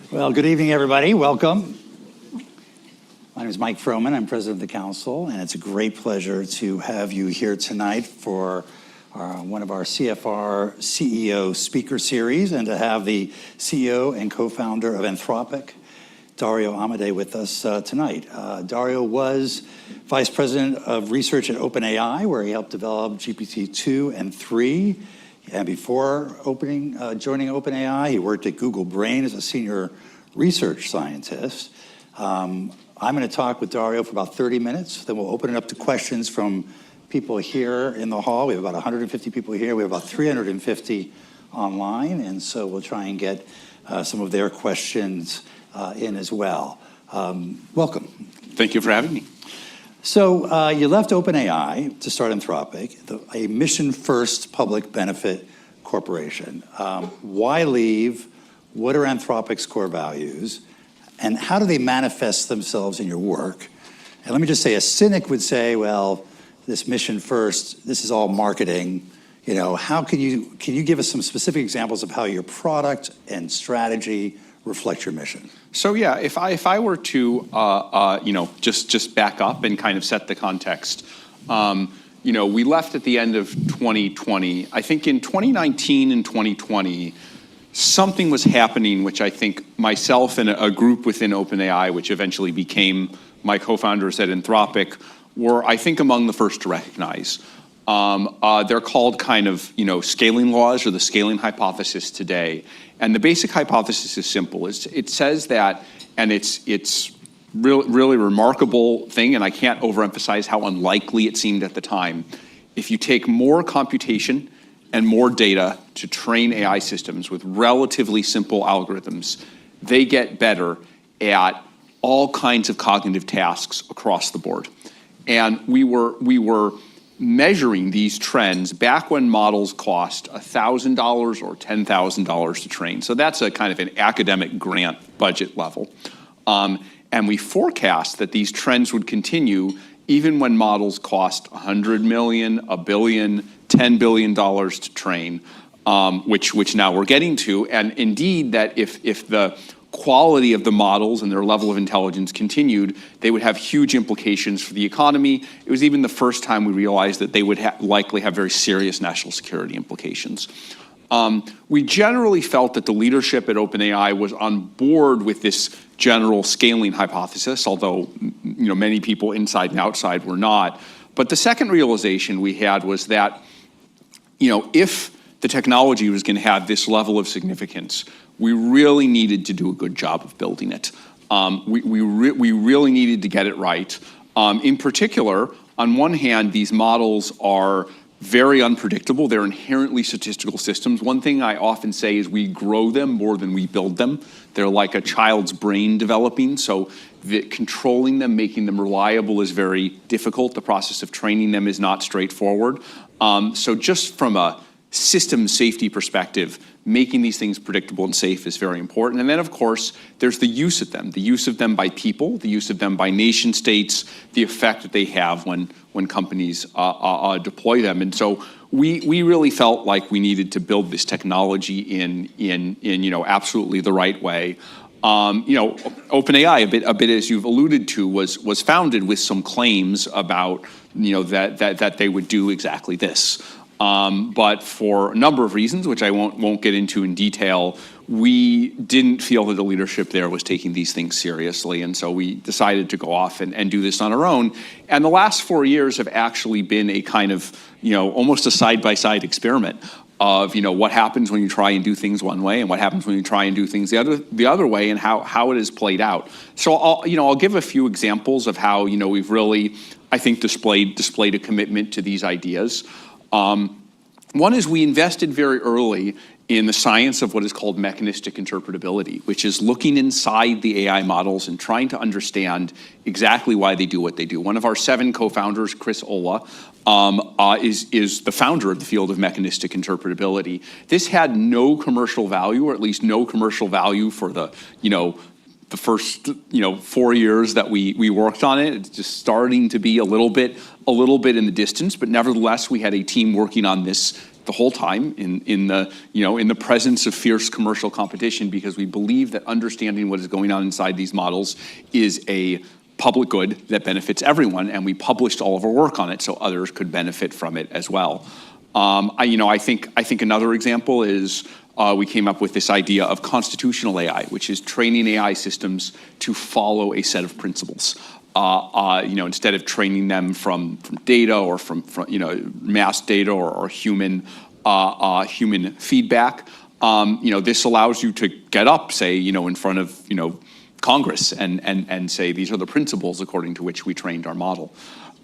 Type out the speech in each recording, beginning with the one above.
Well, good evening, everybody. Welcome. My name is Mike Froman. I'm president of the council, and it's a great pleasure to have you here tonight for one of our CFR CEO speaker series, and to have the CEO and co-founder of Anthropic, Dario Amodei, with us tonight. Dario was vice president of research at OpenAI, where he helped develop GPT-2 and 3. And before joining OpenAI, he worked at Google Brain as a senior research scientist. I'm going to talk with Dario for about 30 minutes. Then we'll open it up to questions from people here in the hall. We have about 150 people here. We have about 350 online. And so we'll try and get some of their questions in as well. Welcome. Thank you for having me. So you left OpenAI to start Anthropic, a mission-first public benefit corporation. Why leave? What are Anthropic's core values? And how do they manifest themselves in your work? And let me just say, a cynic would say, well, this mission first, this is all marketing. You know, how can you give us some specific examples of how your product and strategy reflect your mission? So yeah, if I were to just back up and kind of set the context, we left at the end of 2020. I think in 2019 and 2020, something was happening which I think myself and a group within OpenAI, which eventually became my co-founders at Anthropic, were, I think, among the first to recognize. They're called kind of, scaling laws or the scaling hypothesis today. And the basic hypothesis is simple. It says that, and it's really remarkable thing, and I can't overemphasize how unlikely it seemed at the time. If you take more computation and more data to train AI systems with relatively simple algorithms, they get better at all kinds of cognitive tasks across the board. And we were measuring these trends back when models cost $1,000 or $10,000 to train. So that's a kind of an academic grant budget level. And we forecast that these trends would continue even when models cost $100 million, $1 billion, $10 billion to train, which now we're getting to. And indeed, that if the quality of the models and their level of intelligence continued, they would have huge implications for the economy. It was even the first time we realized that they would likely have very serious national security implications. We generally felt that the leadership at OpenAI was on board with this general scaling hypothesis, although many people inside and outside were not. But the second realization we had was that if the technology was going to have this level of significance, we really needed to do a good job of building it. We really needed to get it right. In particular, on one hand, these models are very unpredictable. They're inherently statistical systems. One thing I often say is we grow them more than we build them. They're like a child's brain developing, so controlling them, making them reliable is very difficult. The process of training them is not straightforward. So just from a system safety perspective, making these things predictable and safe is very important. And then, of course, there's the use of them by people, the use of them by nation states, the effect that they have when companies deploy them. And so we really felt like we needed to build this technology in absolutely the right way. OpenAI, a bit as you've alluded to, was founded with some claims about that they would do exactly this. But for a number of reasons, which I won't get into in detail, we didn't feel that the leadership there was taking these things seriously. And so we decided to go off and do this on our own. And the last 4 years have actually been a kind of, almost a side-by-side experiment of, what happens when you try and do things one way and what happens when you try and do things the other way, and how it has played out. So I'll give a few examples of how, we've really, I think, displayed a commitment to these ideas. One is we invested very early in the science of what is called mechanistic interpretability, which is looking inside the AI models and trying to understand exactly why they do what they do. One of our 7 co-founders, Chris Olah, is the founder of the field of mechanistic interpretability. This had no commercial value, or at least no commercial value for the first 4 years that we worked on it. It's just starting to be a little bit in the distance, but nevertheless we had a team working on this the whole time in the presence of fierce commercial competition, because we believe that understanding what is going on inside these models is a public good that benefits everyone, and we published all of our work on it so others could benefit from it as well. I think another example is we came up with this idea of constitutional AI, which is training AI systems to follow a set of principles. Instead of training them from data or from mass data or human feedback, this allows you to get up, say, in front of Congress and say these are the principles according to which we trained our model.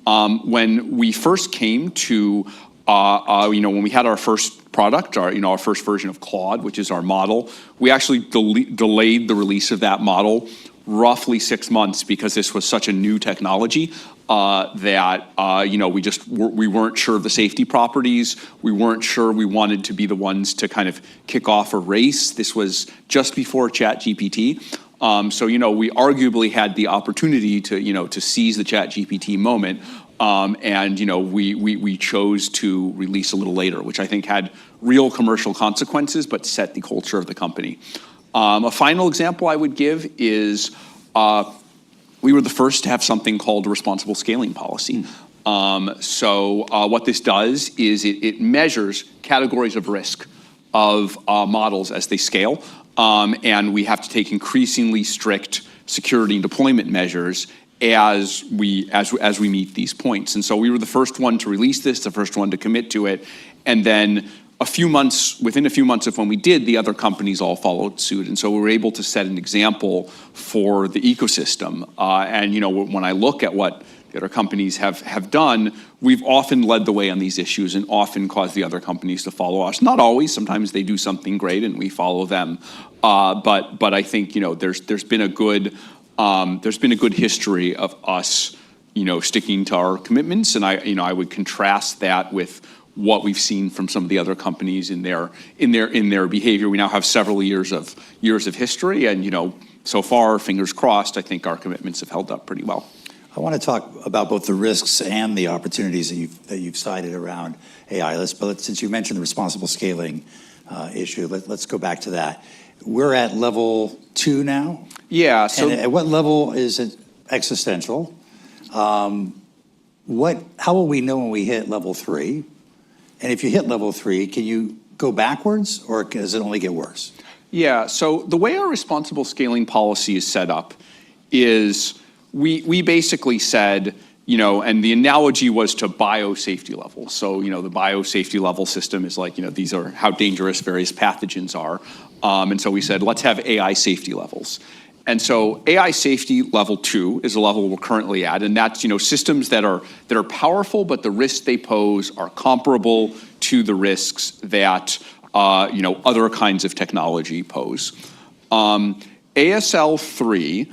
When we first came to when we had our first product, our first version of Claude, which is our model, we actually delayed the release of that model roughly 6 months because this was such a new technology that we weren't sure of the safety properties. We weren't sure we wanted to be the ones to kind of kick off a race. This was just before ChatGPT. So we arguably had the opportunity to seize the ChatGPT moment. And we chose to release a little later, which I think had real commercial consequences, but set the culture of the company. A final example I would give is we were the first to have something called a responsible scaling policy. So what this does is it measures categories of risk of models as they scale, and we have to take increasingly strict security and deployment measures as we meet these points. And so we were the first one to release this, the first one to commit to it, and then within a few months of when we did, the other companies all followed suit. And so we were able to set an example for the ecosystem. When I look at what the other companies have done, we've often led the way on these issues and often caused the other companies to follow us. Not always. Sometimes they do something great and we follow them. But I think there's been a good history of us sticking to our commitments, and I would contrast that with what we've seen from some of the other companies in their behavior. We now have several years of history, and so far, fingers crossed, I think our commitments have held up pretty well. I want to talk about both the risks and the opportunities that you've cited around AI. Since you mentioned the responsible scaling issue, let's go back to that. We're at level 2 now. Yeah. So and at what level is it existential? How will we know when we hit level 3? And if you hit level 3, can you go backwards, or does it only get worse? Yeah. So the way our responsible scaling policy is set up is we basically said, and the analogy was to biosafety level. So, the biosafety level system is like, these are how dangerous various pathogens are. And so we said, let's have AI safety levels. And so AI safety level 2 is a level we're currently at, and that's systems that are powerful, but the risks they pose are comparable to the risks that other kinds of technology pose. ASL 3,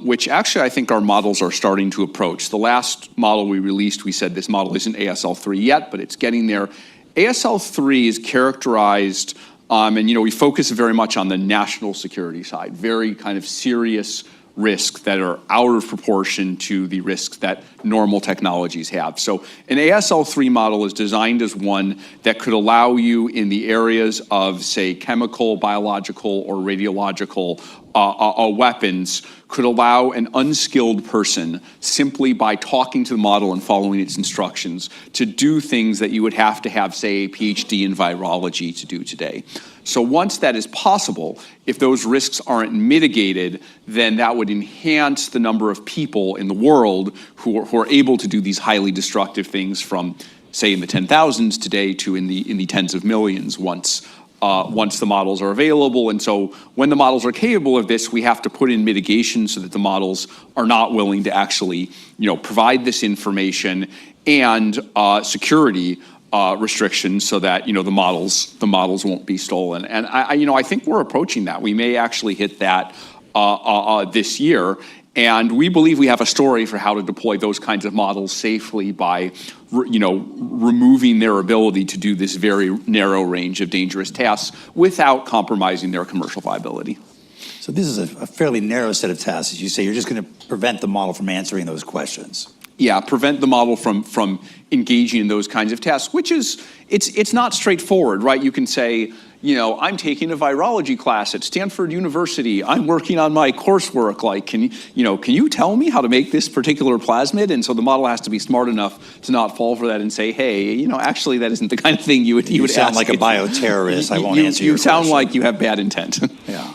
which actually I think our models are starting to approach. The last model we released, we said this model isn't ASL 3 yet, but it's getting there. ASL 3 is characterized. And we focus very much on the national security side, very kind of serious risks that are out of proportion to the risks that normal technologies have. So an ASL 3 model is designed as one that could allow you in the areas of, say, chemical, biological, or radiological weapons, could allow an unskilled person, simply by talking to the model and following its instructions, to do things that you would have to have, say, a PhD in virology to do today. So once that is possible, if those risks aren't mitigated, then that would enhance the number of people in the world who are able to do these highly destructive things from, say, in the 10,000s today to in the tens of millions once the models are available. And so when the models are capable of this, we have to put in mitigation so that the models are not willing to actually, provide this information, and security restrictions so that the models won't be stolen. And I think we're approaching that. We may actually hit that this year. And we believe we have a story for how to deploy those kinds of models safely by, removing their ability to do this very narrow range of dangerous tasks without compromising their commercial viability. So this is a fairly narrow set of tasks. As you say, you're just going to prevent the model from answering those questions. prevent the model from engaging in those kinds of tasks, which is, it's not straightforward, right? You can say, I'm taking a virology class at Stanford University. I'm working on my coursework. Like, can you tell me how to make this particular plasmid? And so the model has to be smart enough to not fall for that and say, hey, actually, that isn't the kind of thing you would sound ask. like a bioterrorist. I won't answer your question. You sound question. like you have bad intent. Yeah.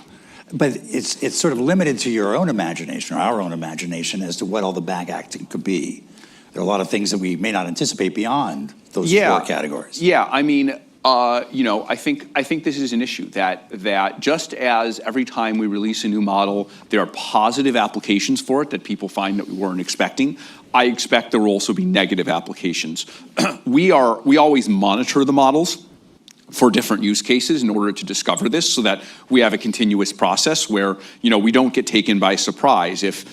But it's sort of limited to your own imagination, or our own imagination, as to what all the back acting could be. There are a lot of things that we may not anticipate beyond those four categories. Yeah, I mean, I think this is an issue that just as every time we release a new model, there are positive applications for it that people find that we weren't expecting. I expect there will also be negative applications. We always monitor the models for different use cases in order to discover this, so that we have a continuous process where we don't get taken by surprise. If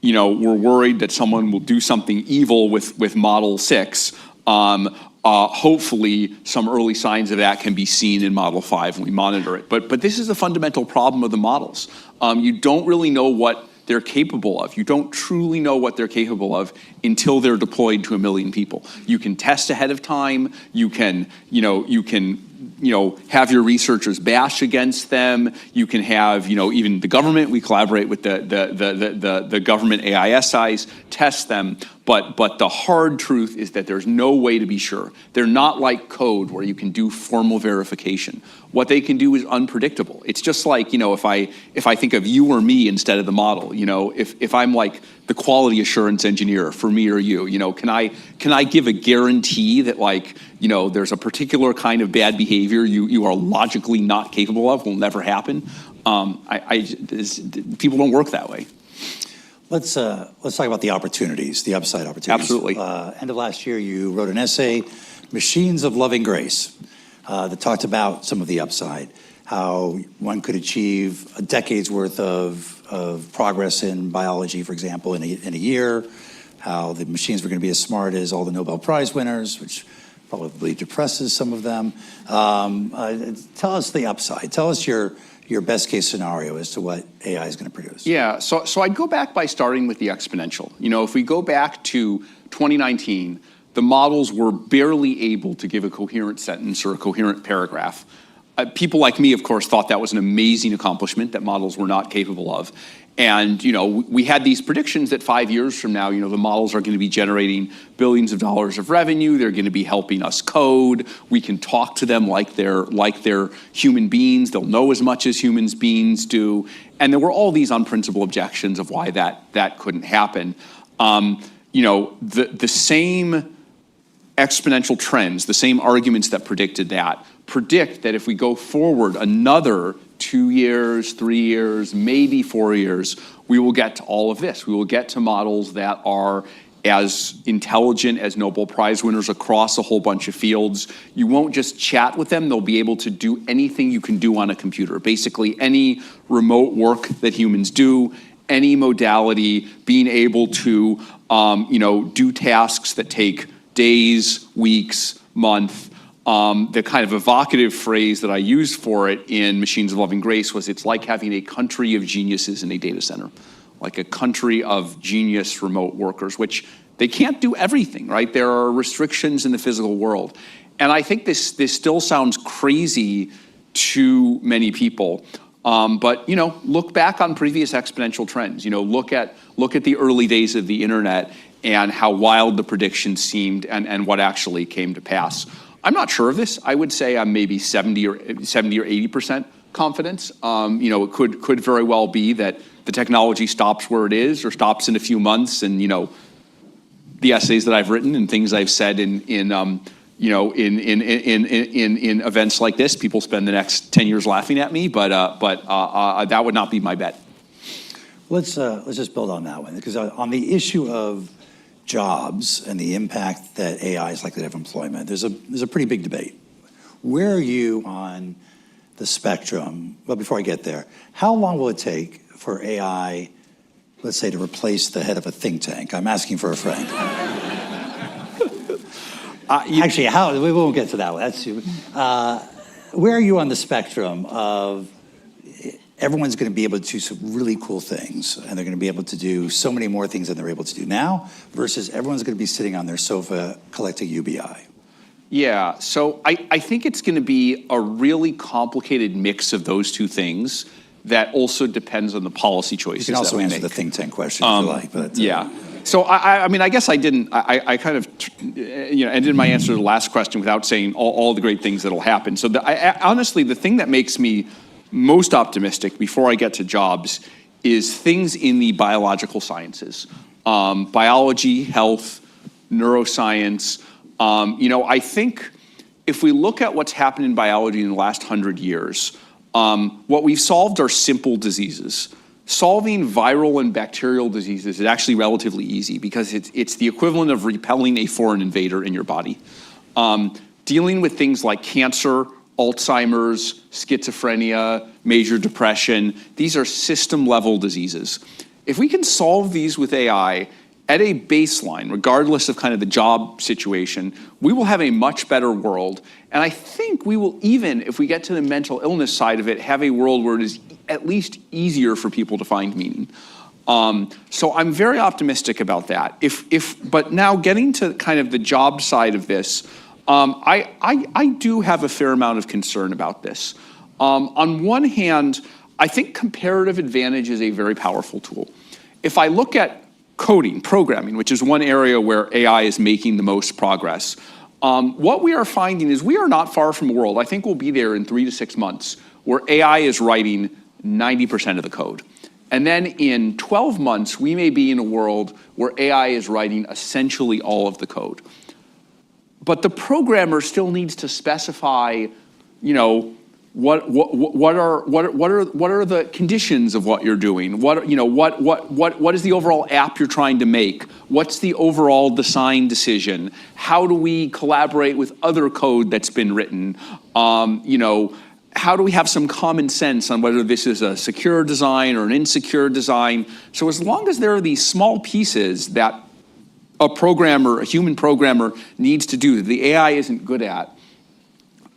we're worried that someone will do something evil with Model 6, hopefully some early signs of that can be seen in Model 5 and we monitor it. But this is a fundamental problem of the models. You don't really know what they're capable of. You don't truly know what they're capable of until they're deployed to 1 million people. You can test ahead of time. You can have your researchers bash against them. You can have, even the government. We collaborate with the government AISIs, test them. But the hard truth is that there's no way to be sure. They're not like code where you can do formal verification. What they can do is unpredictable. It's just like, if I think of you or me instead of the model, if I'm like the quality assurance engineer for me or you, can I give a guarantee that there's a particular kind of bad behavior you are logically not capable of, will never happen? People don't work that way. Let's talk about the opportunities, the upside opportunities. Absolutely. End of last year, you wrote an essay, Machines of Loving Grace, that talked about some of the upside, how one could achieve a decade's worth of progress in biology, for example, in a year, how the machines were going to be as smart as all the Nobel Prize winners, which probably depresses some of them. Tell us the upside. Tell us your best case scenario as to what AI is going to produce. Yeah, so I'd go back by starting with the exponential. If we go back to 2019, the models were barely able to give a coherent sentence or a coherent paragraph. People like me, of course, thought that was an amazing accomplishment that models were not capable of. And, we had these predictions that 5 years from now, the models are going to be generating billions of dollars of revenue. They're going to be helping us code. We can talk to them like they're human beings. They'll know as much as human beings do. And there were all these unprincipled objections of why that couldn't happen. The same exponential trends, the same arguments that predicted that, predict that if we go forward another 2 years, 3 years, maybe 4 years, we will get to all of this. We will get to models that are as intelligent as Nobel Prize winners across a whole bunch of fields. You won't just chat with them. They'll be able to do anything you can do on a computer. Basically, any remote work that humans do, any modality, being able to do tasks that take days, weeks, months. The kind of evocative phrase that I used for it in Machines of Loving Grace was, it's like having a country of geniuses in a data center, like a country of genius remote workers, which they can't do everything, right? There are restrictions in the physical world. And I think this still sounds crazy to many people. But look back on previous exponential trends. Look at the early days of the internet and how wild the predictions seemed and what actually came to pass. I'm not sure of this. I would say I'm maybe 70 or 80% confidence. It could very well be that the technology stops where it is or stops in a few months, and the essays that I've written and things I've said in events like this, people spend the next 10 years laughing at me, but that would not be my bet. Let's just build on that one, because on the issue of jobs and the impact that AI is likely to have employment, there's a pretty big debate. Where are you on the spectrum? Well, before I get there, how long will it take for AI, let's say, to replace the head of a think tank? I'm asking for a friend. Actually, we won't get to that one. Where are you on the spectrum of everyone's going to be able to do some really cool things, and they're going to be able to do so many more things than they're able to do now, versus everyone's going to be sitting on their sofa collecting UBI? Yeah, so I think it's going to be a really complicated mix of those two things that also depends on the policy choices You can also that we answer make. the think tank question if you like. But, Yeah. So I mean, I guess I didn't. I kind of, ended my answer to the last question without saying all the great things that'll happen. So honestly, the thing that makes me most optimistic before I get to jobs is things in the biological sciences, biology, health, neuroscience. I think if we look at what's happened in biology in the last 100 years, what we've solved are simple diseases. Solving viral and bacterial diseases is actually relatively easy because it's the equivalent of repelling a foreign invader in your body. Dealing with things like cancer, Alzheimer's, schizophrenia, major depression, these are system-level diseases. If we can solve these with AI at a baseline, regardless of kind of the job situation, we will have a much better world. And I think we will even, if we get to the mental illness side of it, have a world where it is at least easier for people to find meaning. So I'm very optimistic about that. But now getting to kind of the job side of this, I do have a fair amount of concern about this. On one hand, I think comparative advantage is a very powerful tool. If I look at coding, programming, which is one area where AI is making the most progress, what we are finding is we are not far from a world, I think we'll be there in 3 to 6 months, where AI is writing 90% of the code. And then in 12 months, we may be in a world where AI is writing essentially all of the code. But the programmer still needs to specify, what are the conditions of what you're doing? What is the overall app you're trying to make? What's the overall design decision? How do we collaborate with other code that's been written? How do we have some common sense on whether this is a secure design or an insecure design? So as long as there are these small pieces that a human programmer needs to do that the AI isn't good at,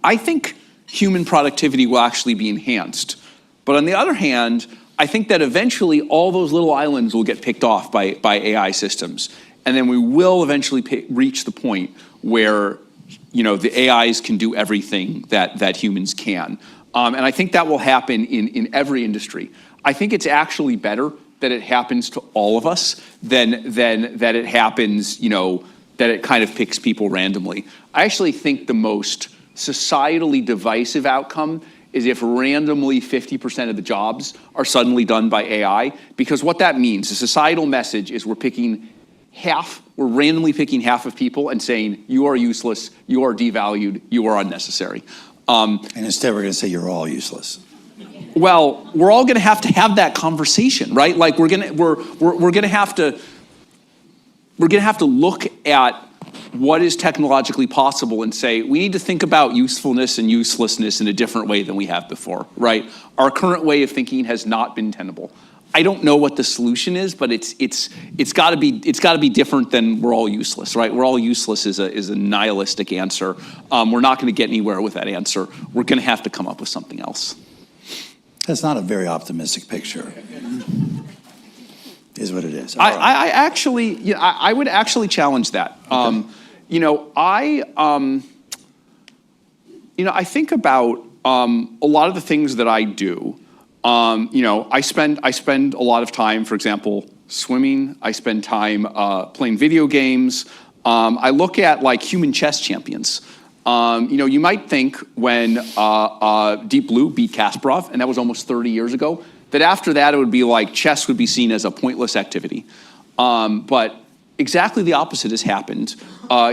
I think human productivity will actually be enhanced. But on the other hand, I think that eventually all those little islands will get picked off by AI systems. And then we will eventually reach the point where the AIs can do everything that humans can. And I think that will happen in every industry. I think it's actually better that it happens to all of us than that it happens, that it kind of picks people randomly. I actually think the most societally divisive outcome is if randomly 50% of the jobs are suddenly done by AI, because what that means, the societal message is we're randomly picking half of people and saying, you are useless, you are devalued, you are unnecessary. And instead we're going to say you're all useless. Well, we're all going to have that conversation, right? Like we're going to have to look at what is technologically possible and say, we need to think about usefulness and uselessness in a different way than we have before, right? Our current way of thinking has not been tenable. I don't know what the solution is, but it's got to be different than we're all useless, right? We're all useless is a nihilistic answer. We're not going to get anywhere with that answer. We're going to have to come up with something else. That's not a very optimistic picture. Is what it is. I would actually challenge that. Okay. I think about a lot of the things that I do. I spend a lot of time, for example, swimming. I spend time playing video games. I look at like human chess champions. You might think when Deep Blue beat Kasparov, and that was almost 30 years ago, that after that it would be like chess would be seen as a pointless activity. But exactly the opposite has happened.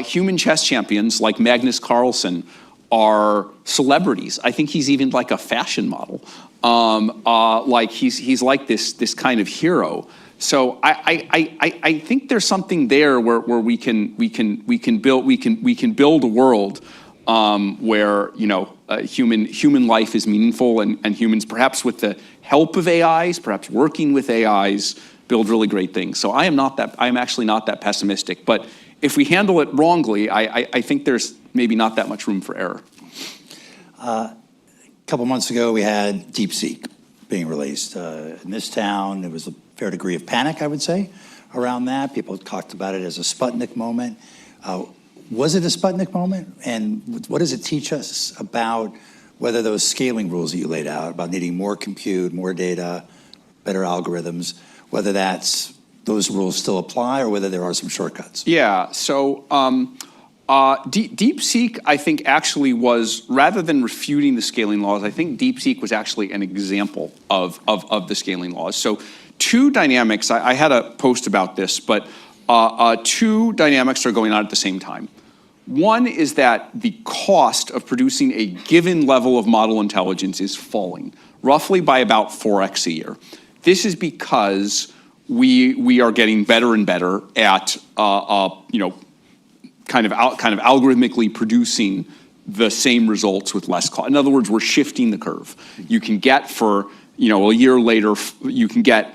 Human chess champions like Magnus Carlsen are celebrities. I think he's even like a fashion model. Like he's like this kind of hero. So I think there's something there where we can build a world where human life is meaningful, and humans, perhaps with the help of AIs, perhaps working with AIs, build really great things. So I'm actually not that pessimistic. But if we handle it wrongly, I think there's maybe not that much room for error. A couple months ago, we had DeepSeek being released. In this town, there was a fair degree of panic, I would say, around that. People talked about it as a Sputnik moment. Was it a Sputnik moment? And what does it teach us about whether those scaling rules that you laid out, about needing more compute, more data, better algorithms, whether those rules still apply or whether there are some shortcuts? Yeah, so DeepSeek, I think, actually was, rather than refuting the scaling laws, I think DeepSeek was actually an example of the scaling laws. So two dynamics, I had a post about this, but two dynamics are going on at the same time. One is that the cost of producing a given level of model intelligence is falling, roughly by about 4x a year. This is because we are getting better and better at kind of algorithmically producing the same results with less cost. In other words, we're shifting the curve. You can get for a year later, you can get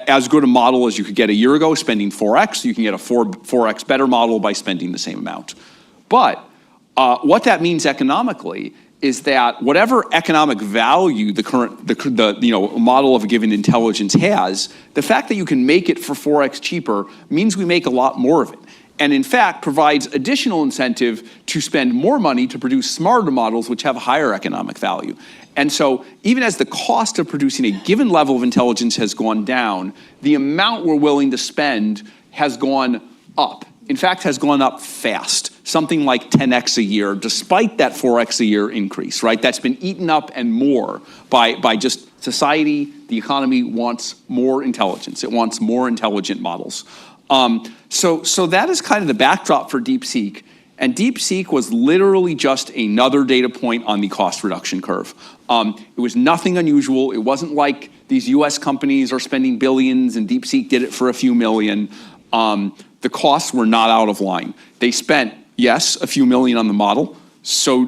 as good a model as you could get a year ago spending 4x. You can get a 4x better model by spending the same amount. But what that means economically is that whatever economic value the model of a given intelligence has, the fact that you can make it for 4x cheaper means we make a lot more of it. And in fact provides additional incentive to spend more money to produce smarter models which have higher economic value. And so even as the cost of producing a given level of intelligence has gone down, the amount we're willing to spend has gone up. In fact, has gone up fast, something like 10x a year, despite that 4x a year increase, right? That's been eaten up and more by just society. The economy wants more intelligence. It wants more intelligent models. So that is kind of the backdrop for DeepSeek. And DeepSeek was literally just another data point on the cost reduction curve. It was nothing unusual. It wasn't like these US companies are spending billions and DeepSeek did it for a few million. The costs were not out of line. They spent, yes, a few million on the model. So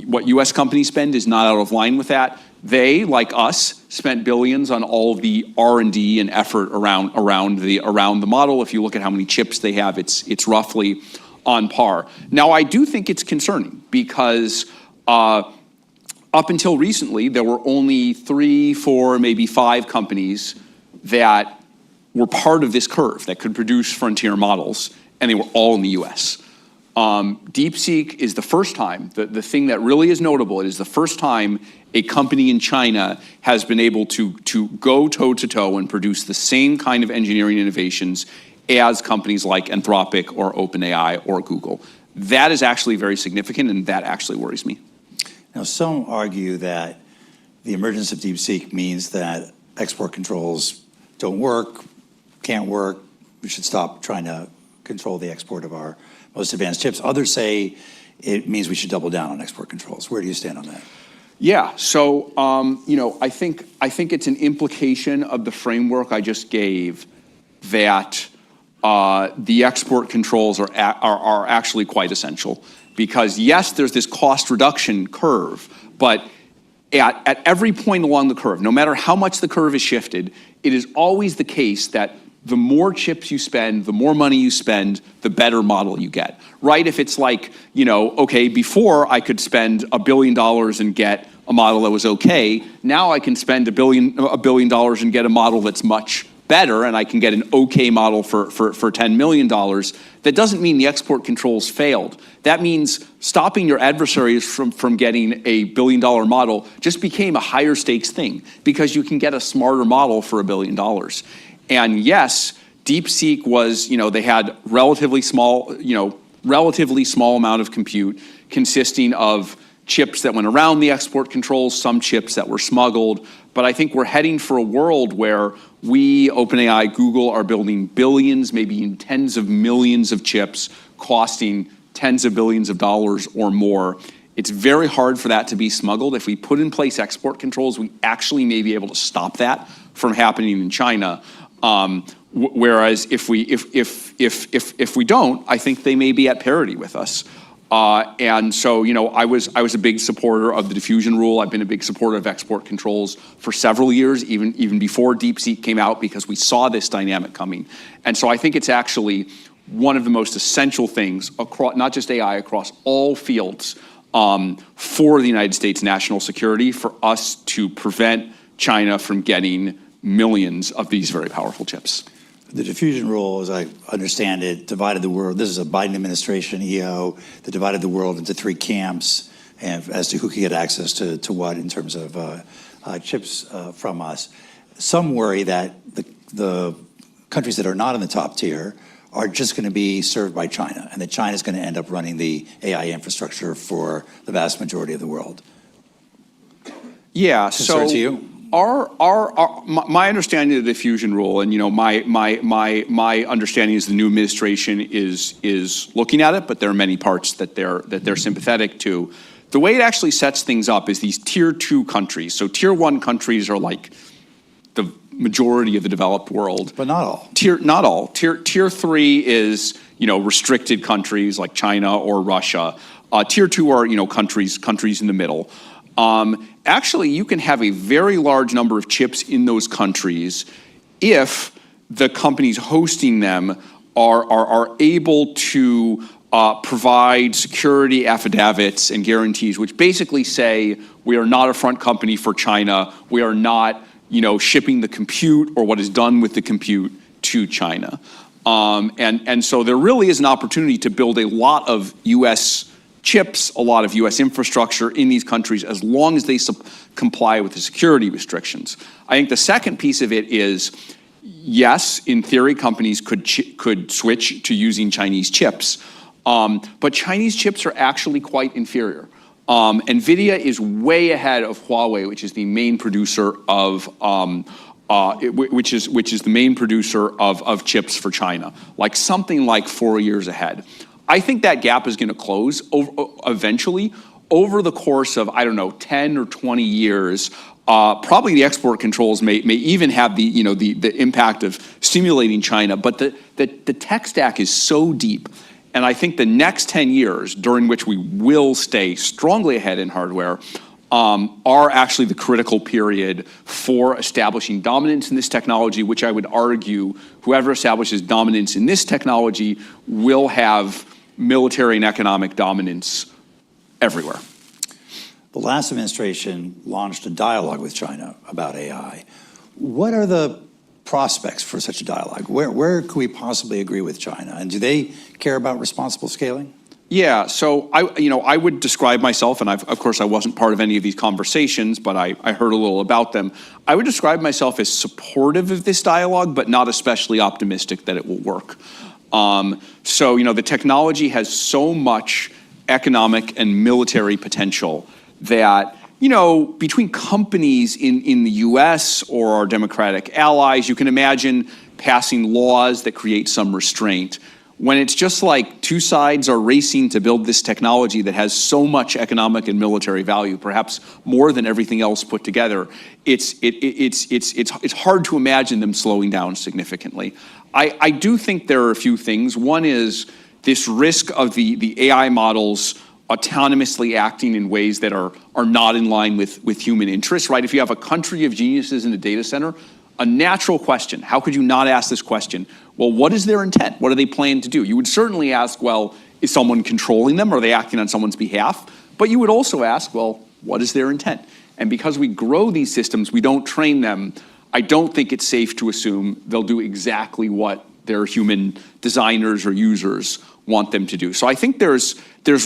what US companies spend is not out of line with that. They, like us, spent billions on all of the R&D and effort around the model. If you look at how many chips they have, it's roughly on par. Now, I do think it's concerning because up until recently, there were only 3, 4, maybe 5 companies that were part of this curve that could produce frontier models, and they were all in the US. DeepSeek is the first time, the thing that really is notable, it is the first time a company in China has been able to go toe-to-toe and produce the same kind of engineering innovations as companies like Anthropic or OpenAI or Google. That is actually very significant, and that actually worries me. Now, some argue that the emergence of DeepSeek means that export controls don't work, can't work, we should stop trying to control the export of our most advanced chips. Others say it means we should double down on export controls. Where do you stand on that? Yeah, so I think it's an implication of the framework I just gave that the export controls are actually quite essential. Because yes, there's this cost reduction curve, but at every point along the curve, no matter how much the curve is shifted, it is always the case that the more chips you spend, the more money you spend, the better model you get, right? If it's like, okay, before I could spend $1 billion and get a model that was okay, now I can spend $1 billion and get a model that's much better, and I can get an okay model for $10 million. That doesn't mean the export controls failed. That means stopping your adversaries from getting a $1 billion model just became a higher stakes thing because you can get a smarter model for $1 billion. And yes, DeepSeek was, they had relatively small amount of compute consisting of chips that went around the export controls, some chips that were smuggled. But I think we're heading for a world where we, OpenAI, Google, are building billions, maybe even tens of millions of chips costing tens of billions of dollars or more. It's very hard for that to be smuggled. If we put in place export controls, we actually may be able to stop that from happening in China. Whereas if we don't, I think they may be at parity with us. And so, I was a big supporter of the diffusion rule. I've been a big supporter of export controls for several years, even before DeepSeek came out, because we saw this dynamic coming. And so I think it's actually one of the most essential things across, not just AI, across all fields, for the United States national security for us to prevent China from getting millions of these very powerful chips. The diffusion rule, as I understand it, divided the world. This is a Biden administration EO that divided the world into three camps and as to who could get access to what in terms of chips from us. Some worry that the countries that are not in the top tier are just going to be served by China, and that China is going to end up running the AI infrastructure for the vast majority of the world. Yeah, Concern to you? My understanding of the diffusion rule, and my understanding is the new administration is looking at it, but there are many parts that they're sympathetic to. The way it actually sets things up is these tier 2 countries. So tier 1 countries are like the majority of the developed world, But not all. Not all. Tier 3 is restricted countries like China or Russia. Tier 2 are countries in the middle. Actually, you can have a very large number of chips in those countries if the companies hosting them are able to provide security affidavits and guarantees, which basically say we are not a front company for China. We are not, shipping the compute or what is done with the compute to China. And so there really is an opportunity to build a lot of U.S. chips, a lot of U.S. infrastructure in these countries as long as they comply with the security restrictions. I think the second piece of it is, yes, in theory, companies could switch to using Chinese chips, but Chinese chips are actually quite inferior. NVIDIA is way ahead of Huawei, which is the main producer of which is the main producer of chips for China, something like 4 years ahead. I think that gap is going to close eventually over the course of, 10 or 20 years. Probably the export controls may even have the impact of stimulating China, but the tech stack is so deep. And I think the next 10 years, during which we will stay strongly ahead in hardware, are actually the critical period for establishing dominance in this technology, which I would argue whoever establishes dominance in this technology will have military and economic dominance everywhere. The last administration launched a dialogue with China about AI. What are the prospects for such a dialogue? Where could we possibly agree with China? And do they care about responsible scaling? Yeah, so I would describe myself, and of course I wasn't part of any of these conversations, but I heard a little about them. I would describe myself as supportive of this dialogue, but not especially optimistic that it will work. So the technology has so much economic and military potential that between companies in the U.S. or our democratic allies, you can imagine passing laws that create some restraint. When it's just like two sides are racing to build this technology that has so much economic and military value, perhaps more than everything else put together, it's hard to imagine them slowing down significantly. I do think there are a few things. One is this risk of the AI models autonomously acting in ways that are not in line with human interests, right? If you have a country of geniuses in a data center, a natural question, how could you not ask this question? Well, what is their intent? What do they plan to do? You would certainly ask, well, is someone controlling them? Are they acting on someone's behalf? But you would also ask, well, what is their intent? And because we grow these systems, we don't train them, I don't think it's safe to assume they'll do exactly what their human designers or users want them to do. So I think there's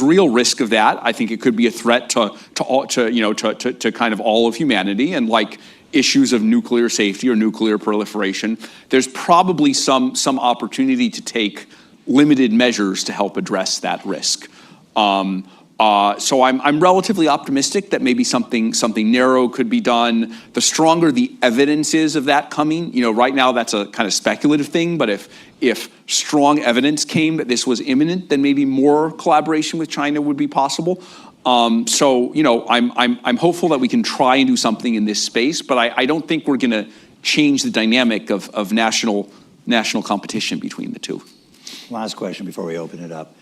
real risk of that. I think it could be a threat to kind of all of humanity, and like issues of nuclear safety or nuclear proliferation. There's probably some opportunity to take limited measures to help address that risk. So I'm relatively optimistic that maybe something narrow could be done. The stronger the evidence is of that coming, right now that's a kind of speculative thing, but if strong evidence came that this was imminent, then maybe more collaboration with China would be possible. So I'm hopeful that we can try and do something in this space, but I don't think we're going to change the dynamic of national competition between the two. Last question before we open it up.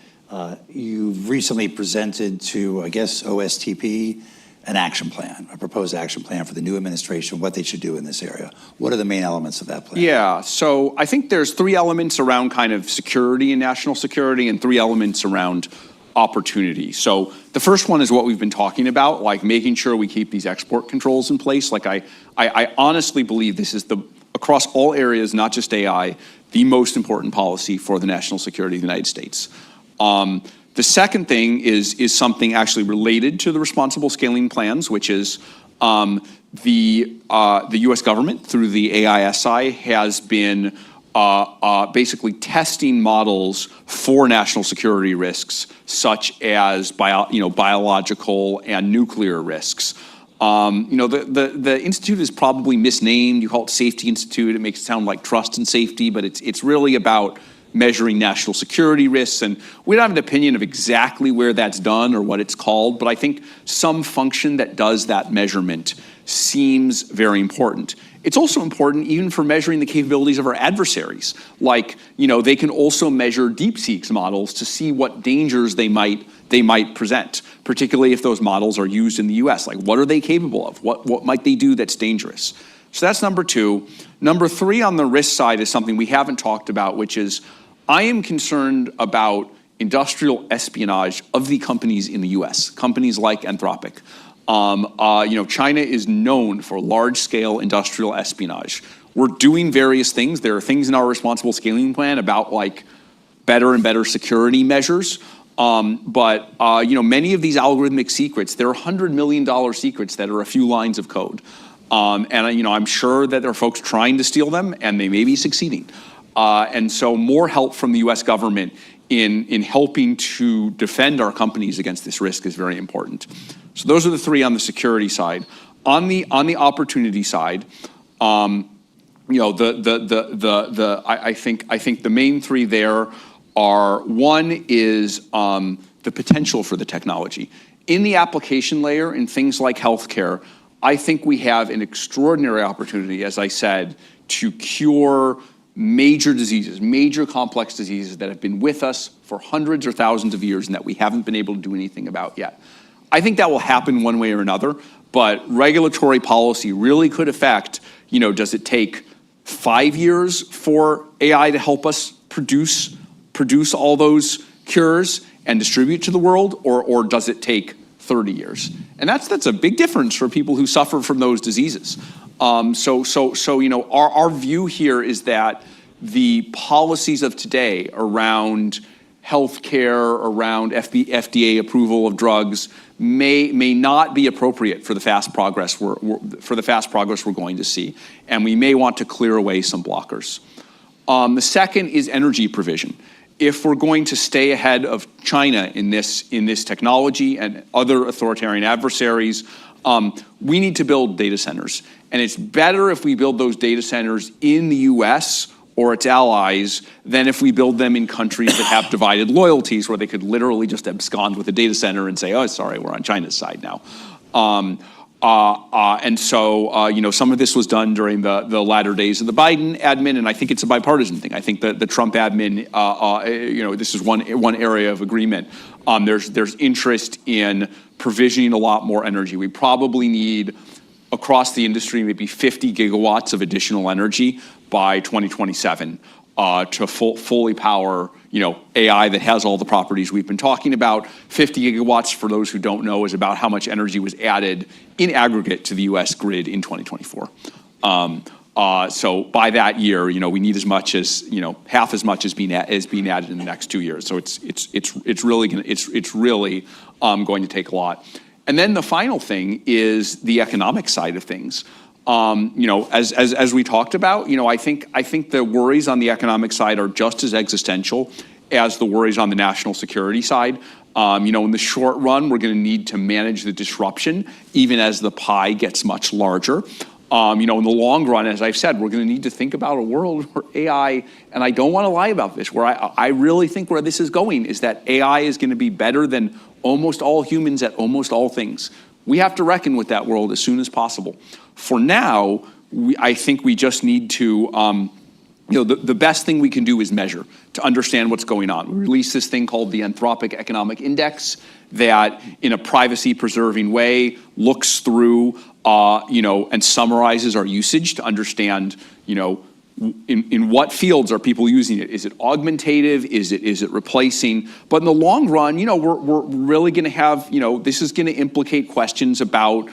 You've recently presented to, I guess, OSTP, an action plan, a proposed action plan for the new administration, what they should do in this area. What are the main elements of that plan? Yeah, so I think there's three elements around kind of security and national security, and three elements around opportunity. So the first one is what we've been talking about, like making sure we keep these export controls in place. Like I honestly believe this is across all areas, not just AI, the most important policy for the national security of the United States. The second thing is something actually related to the responsible scaling plans, which is the U.S. government through the AISI has been basically testing models for national security risks, such as biological and nuclear risks. The institute is probably misnamed. You call it Safety Institute. It makes it sound like trust and safety, but it's really about measuring national security risks. And we don't have an opinion of exactly where that's done or what it's called, but I think some function that does that measurement seems very important. It's also important even for measuring the capabilities of our adversaries. Like, they can also measure DeepSeek's models to see what dangers they might present, particularly if those models are used in the US. Like, what are they capable of? What might they do that's dangerous? So that's number two. Number three on the risk side is something we haven't talked about, which is I am concerned about industrial espionage of the companies in the US, companies like Anthropic. China is known for large-scale industrial espionage. We're doing various things. There are things in our responsible scaling plan about like better and better security measures. But many of these algorithmic secrets, they're $100 million secrets that are a few lines of code. I'm sure that there are folks trying to steal them, and they may be succeeding. And so more help from the U.S. government in helping to defend our companies against this risk is very important. So those are the three on the security side. On the opportunity side, I think the main three there are, one is the potential for the technology. In the application layer, in things like healthcare, I think we have an extraordinary opportunity, as I said, to cure major diseases, major complex diseases that have been with us for hundreds or thousands of years and that we haven't been able to do anything about yet. I think that will happen one way or another, but regulatory policy really could affect, does it take 5 years for AI to help us produce all those cures and distribute to the world, or does it take 30 years? And that's a big difference for people who suffer from those diseases. Our view here is that the policies of today around healthcare, around FDA approval of drugs, may not be appropriate for the fast progress we're going to see, and we may want to clear away some blockers. The second is energy provision. If we're going to stay ahead of China in this technology and other authoritarian adversaries, we need to build data centers. And it's better if we build those data centers in the US or its allies than if we build them in countries that have divided loyalties where they could literally just abscond with a data center and say, oh, sorry, we're on China's side now. Some of this was done during the latter days of the Biden admin, and I think it's a bipartisan thing. I think that the Trump admin, this is one area of agreement. There's interest in provisioning a lot more energy. We probably need, across the industry, maybe 50 gigawatts of additional energy by 2027 to fully power, AI that has all the properties we've been talking about. 50 gigawatts, for those who don't know, is about how much energy was added in aggregate to the U.S. grid in 2024. So by that year, we need as much as, half as much as being added in the next 2 years. So it's really going to take a lot. And then the final thing is the economic side of things. As we talked about, I think the worries on the economic side are just as existential as the worries on the national security side. In the short run, we're going to need to manage the disruption, even as the pie gets much larger. In the long run, as I've said, we're going to need to think about a world where AI, and I don't want to lie about this, where I really think where this is going is that AI is going to be better than almost all humans at almost all things. We have to reckon with that world as soon as possible. For now, I think we just need to, the best thing we can do is measure to understand what's going on. We released this thing called the Anthropic Economic Index that, in a privacy-preserving way, looks through, and summarizes our usage to understand, in what fields are people using it? Is it augmentative? Is it replacing? But in the long run, we're really going to have, this is going to implicate questions about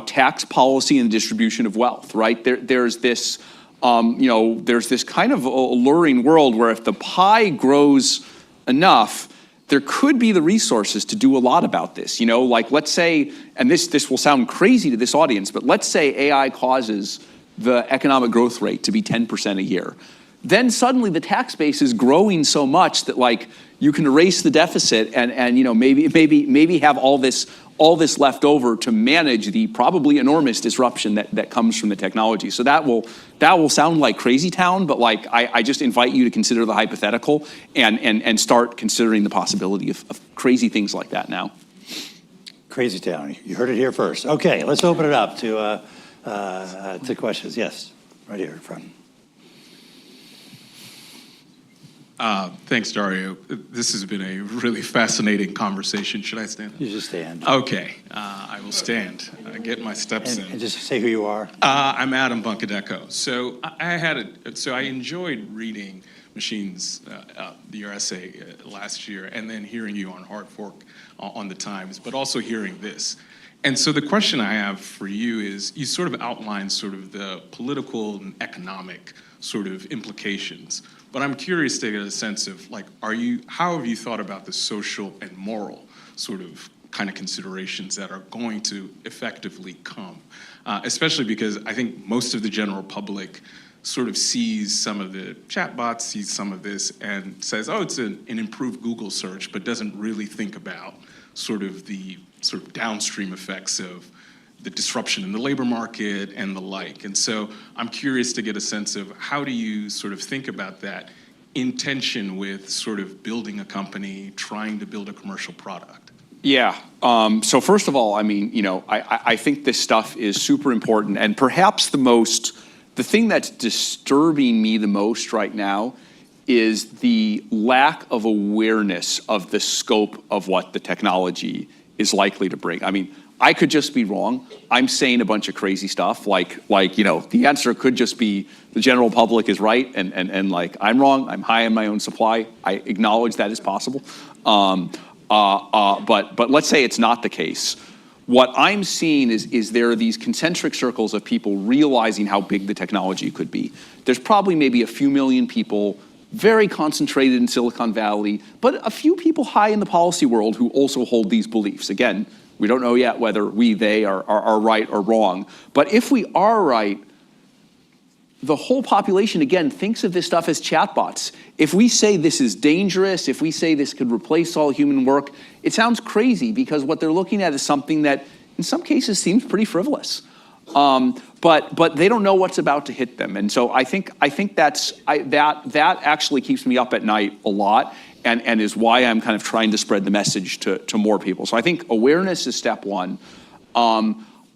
tax policy and the distribution of wealth, right? There's this, there's this kind of alluring world where if the pie grows enough, there could be the resources to do a lot about this. Like let's say, and this will sound crazy to this audience, but let's say AI causes the economic growth rate to be 10% a year. Then suddenly the tax base is growing so much that like you can erase the deficit and maybe have all this left over to manage the probably enormous disruption that comes from the technology. So that will sound like crazy town, but like I just invite you to consider the hypothetical and start considering the possibility of crazy things like that now. Crazy town. You heard it here first. Okay, let's open it up to questions. Yes, right here in front. Thanks, Dario. This has been a really fascinating conversation. Should I stand? You just stand. Okay, I will stand. Get my steps in. And just say who you are. I'm Adam Buncadecco. So I enjoyed reading Machines, your essay last year, and then hearing you on Hard Fork on the Times, but also hearing this. And so the question I have for you is, you sort of outlined sort of the political and economic sort of implications, but I'm curious to get a sense of like, how have you thought about the social and moral sort of kind of considerations that are going to effectively come, especially because I think most of the general public sort of sees some of the chatbots, sees some of this and says, oh, it's an improved Google search, but doesn't really think about sort of the downstream effects of the disruption in the labor market and the like. And so I'm curious to get a sense of how do you sort of think about that in tension with sort of building a company, trying to build a commercial product? Yeah. So first of all, I mean, I think this stuff is super important, and perhaps the thing that's disturbing me the most right now is the lack of awareness of the scope of what the technology is likely to bring. I mean, I could just be wrong. I'm saying a bunch of crazy stuff, like the answer could just be the general public is right, and like I'm wrong. I'm high in my own supply. I acknowledge that is possible. But let's say it's not the case. What I'm seeing is there are these concentric circles of people realizing how big the technology could be. There's probably maybe a few million people very concentrated in Silicon Valley, but a few people high in the policy world who also hold these beliefs. Again, we don't know yet whether they are right or wrong. But if we are right, the whole population, again, thinks of this stuff as chatbots. If we say this is dangerous, if we say this could replace all human work, it sounds crazy because what they're looking at is something that in some cases seems pretty frivolous. But they don't know what's about to hit them. And so I think that actually keeps me up at night a lot and is why I'm kind of trying to spread the message to more people. So I think awareness is step one.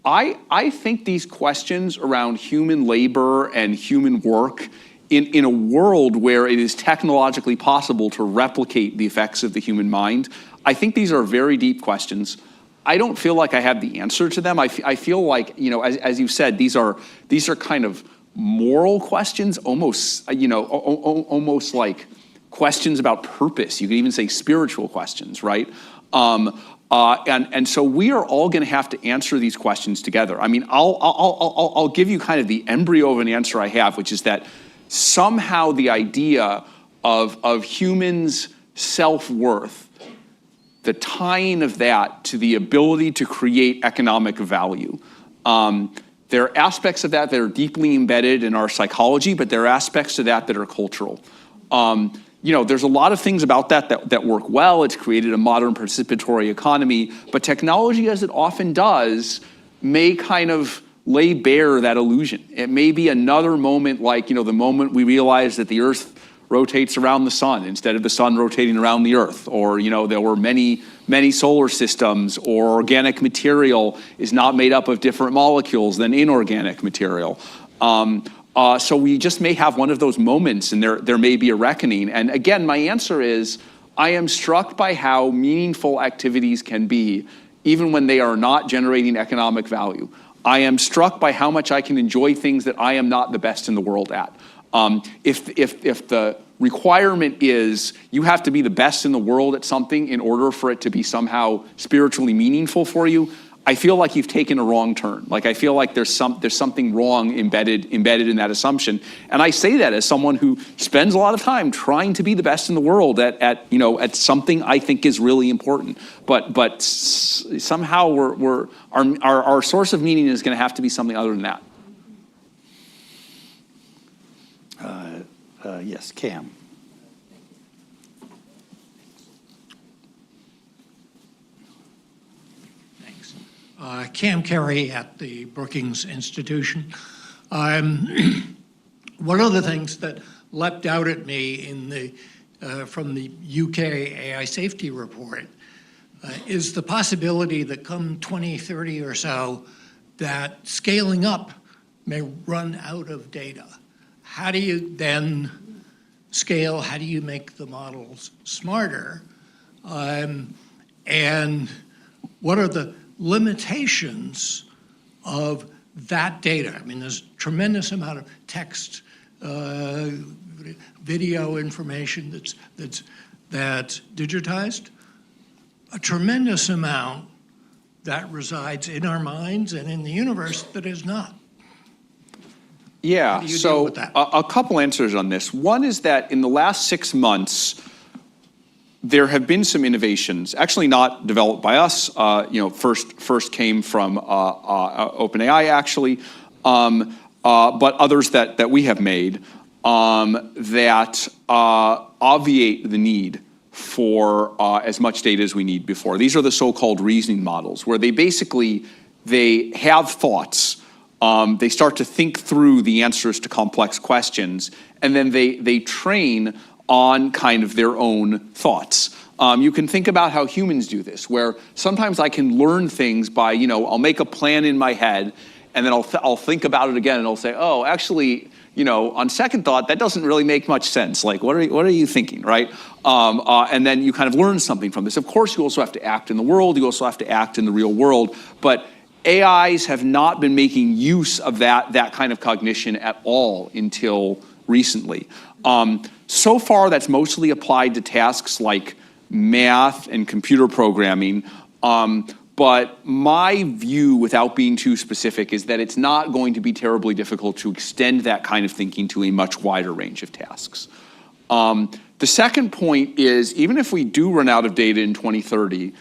I think these questions around human labor and human work in a world where it is technologically possible to replicate the effects of the human mind, I think these are very deep questions. I don't feel like I have the answer to them. I feel like, as you said, these are kind of moral questions, almost like questions about purpose. You could even say spiritual questions, right? And so we are all going to have to answer these questions together. I mean, I'll give you kind of the embryo of an answer I have, which is that somehow the idea of humans' self-worth, the tying of that to the ability to create economic value. There are aspects of that that are deeply embedded in our psychology, but there are aspects to that are cultural. There's a lot of things about that work well. It's created a modern participatory economy, but technology, as it often does, may kind of lay bare that illusion. It may be another moment like, the moment we realize that the Earth rotates around the sun instead of the sun rotating around the Earth, or there were many solar systems, or organic material is not made up of different molecules than inorganic material. So we just may have one of those moments, and there may be a reckoning. And again, my answer is, I am struck by how meaningful activities can be, even when they are not generating economic value. I am struck by how much I can enjoy things that I am not the best in the world at. If the requirement is you have to be the best in the world at something in order for it to be somehow spiritually meaningful for you, I feel like you've taken a wrong turn. Like I feel like there's something wrong embedded in that assumption. And I say that as someone who spends a lot of time trying to be the best in the world at something I think is really important. But somehow our source of meaning is going to have to be something other than that. Yes, Cam. Thanks. Cam Carey at the Brookings Institution. One of the things that leapt out at me from the UK AI safety report is the possibility that come 2030 or so, that scaling up may run out of data. How do you then scale? How do you make the models smarter? And what are the limitations of that data? I mean, there's a tremendous amount of text, video information that's digitized, a tremendous amount that resides in our minds and in the universe that is not. Yeah, How do you deal so with that? a couple answers on this. One is that in the last 6 months, there have been some innovations, actually not developed by us. First came from OpenAI, actually, but others that we have made that obviate the need for as much data as we need before. These are the so-called reasoning models, where they have thoughts. They start to think through the answers to complex questions, and then they train on kind of their own thoughts. You can think about how humans do this, where sometimes I can learn things by, I'll make a plan in my head, and then I'll think about it again, and I'll say, oh, actually, on second thought, that doesn't really make much sense. Like, what are you thinking, right? And then you kind of learn something from this. Of course, you also have to act in the world. You also have to act in the real world, but AIs have not been making use of that kind of cognition at all until recently. So far, that's mostly applied to tasks like math and computer programming. But my view, without being too specific, is that it's not going to be terribly difficult to extend that kind of thinking to a much wider range of tasks. The second point is, even if we do run out of data in 2030,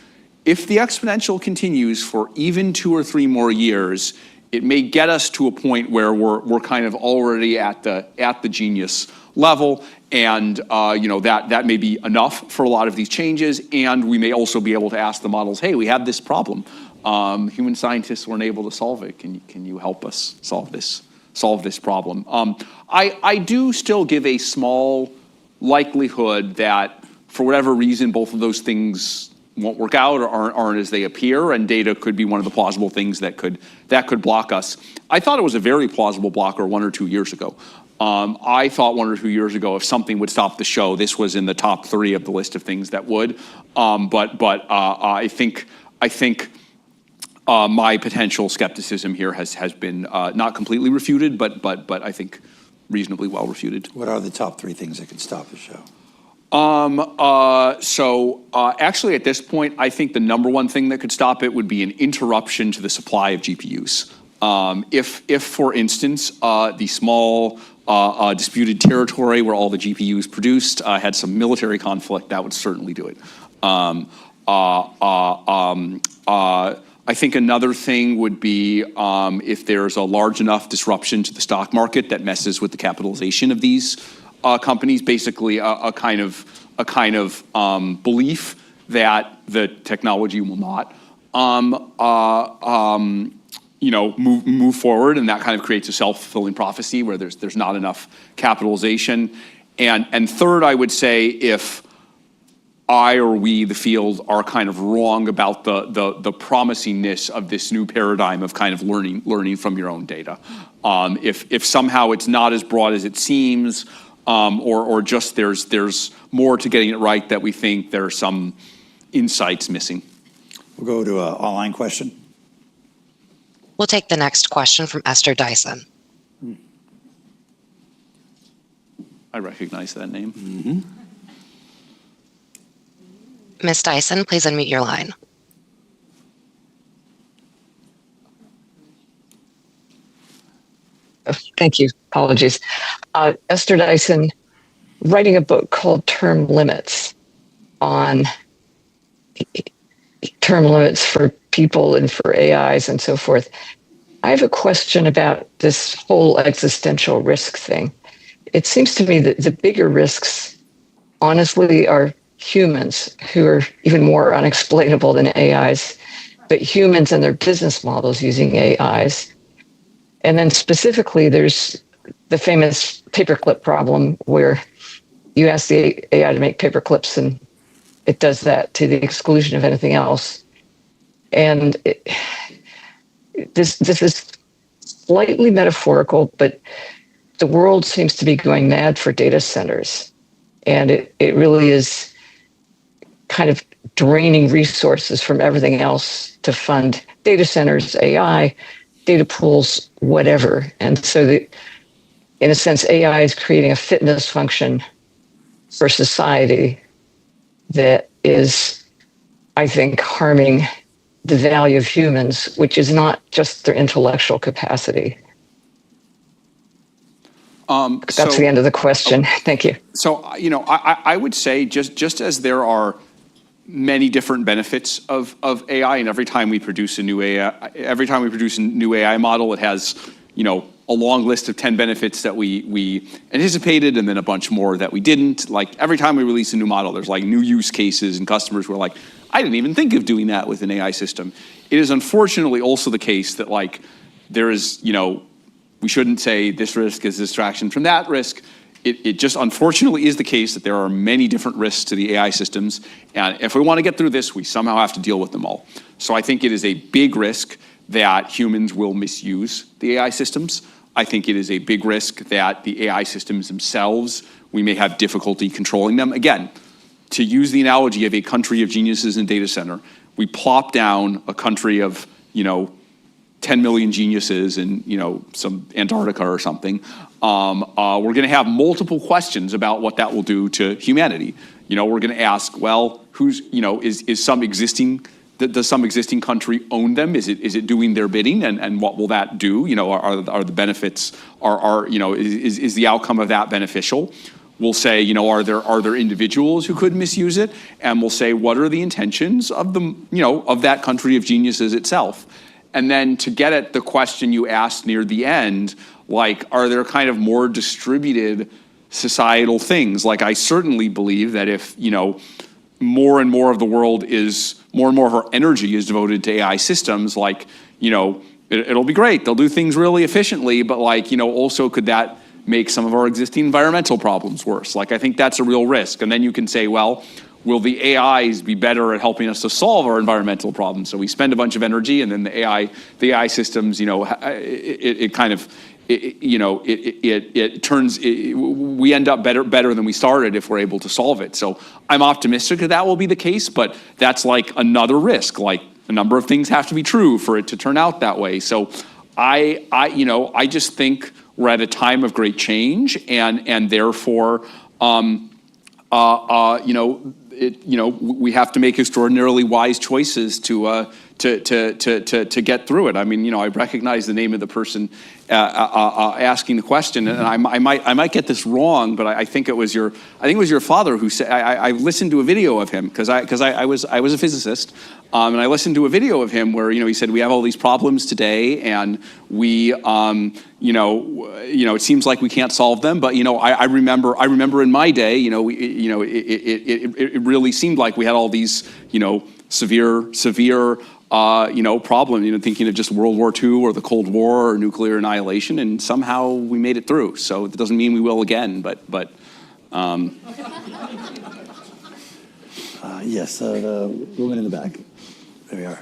if the exponential continues for even 2 or 3 more years, it may get us to a point where we're kind of already at the genius level, and that may be enough for a lot of these changes. And we may also be able to ask the models, hey, we have this problem. Human scientists weren't able to solve it. Can you help us solve this problem? I do still give a small likelihood that for whatever reason both of those things won't work out or aren't as they appear, and data could be one of the plausible things that could block us. I thought it was a very plausible blocker 1 or 2 years ago. I thought 1 or 2 years ago, if something would stop the show, this was in the top 3 of the list of things that would. But I think my potential skepticism here has been not completely refuted, but I think reasonably well refuted. What are the top 3 things that could stop the show? Actually, at this point, I think the number one thing that could stop it would be an interruption to the supply of GPUs. If for instance, the small disputed territory where all the GPUs produced had some military conflict, that would certainly do it. I think another thing would be if there's a large enough disruption to the stock market that messes with the capitalization of these companies, basically a kind of belief that the technology will not move forward, and that kind of creates a self-fulfilling prophecy where there's not enough capitalization. And third, I would say if I or we, the field, are kind of wrong about the promisingness of this new paradigm of kind of learning from your own data. If somehow it's not as broad as it seems, or just there's more to getting it right that we think there are some insights missing. We'll go to an online question. We'll take the next question from Esther Dyson. I recognize that name. Ms. Dyson, please unmute your line. Thank you. Apologies. Esther Dyson, writing a book called Term Limits on term limits for people and for AIs and so forth. I have a question about this whole existential risk thing. It seems to me that the bigger risks, honestly, are humans, who are even more unexplainable than AIs, but humans and their business models using AIs. And then specifically, there's the famous paperclip problem, where you ask the AI to make paperclips and it does that to the exclusion of anything else. And this is slightly metaphorical, but the world seems to be going mad for data centers. And it really is kind of draining resources from everything else to fund data centers, AI, data pools, whatever. And so in a sense, AI is creating a fitness function for society that is, I think, harming the value of humans, which is not just their intellectual capacity. That's the end of the question. Thank you. So, I would say just as there are many different benefits of AI, and every time we produce a new AI model, it has, a long list of 10 benefits that we anticipated, and then a bunch more that we didn't. Like, every time we release a new model, there's like new use cases, and customers were like, I didn't even think of doing that with an AI system. It is unfortunately also the case that, like, there is, we shouldn't say this risk is a distraction from that risk. It just unfortunately is the case that there are many different risks to the AI systems. And if we want to get through this, we somehow have to deal with them all. So I think it is a big risk that humans will misuse the AI systems. I think it is a big risk that the AI systems themselves, we may have difficulty controlling them. Again, to use the analogy of a country of geniuses in data center, we plop down a country of, 10 million geniuses in, some Antarctica or something. We're going to have multiple questions about what that will do to humanity. We're going to ask, well, who's, is some existing, does some existing country own them? Is it doing their bidding? And what will that do? Are the benefits, is the outcome of that beneficial? We'll say, are there individuals who could misuse it? And we'll say, what are the intentions of of that country of geniuses itself? And then to get at the question you asked near the end, like, are there kind of more distributed societal things? Like, I certainly believe that if, more and more of the world more and more of our energy is devoted to AI systems, like, it'll be great. They'll do things really efficiently, but like, also could that make some of our existing environmental problems worse? Like, I think that's a real risk. And then you can say, well, will the AIs be better at helping us to solve our environmental problems? So we spend a bunch of energy, and then the AI systems, we end up better than we started if we're able to solve it. So I'm optimistic that will be the case, but that's like another risk. Like, a number of things have to be true for it to turn out that way. So I just think we're at a time of great change, and therefore, we have to make extraordinarily wise choices to get through it. I mean, I recognize the name of the person asking the question, and I might get this wrong, but I think it was your father who said. I listened to a video of him because I was a physicist, and I listened to a video of him where he said we have all these problems today, and we it seems like we can't solve them, but I remember in my day, it really seemed like we had all these severe problem, thinking of just World War II or the Cold War or nuclear annihilation, and somehow we made it through. So it doesn't mean we will again, but. Yes, the woman in the back. There we are.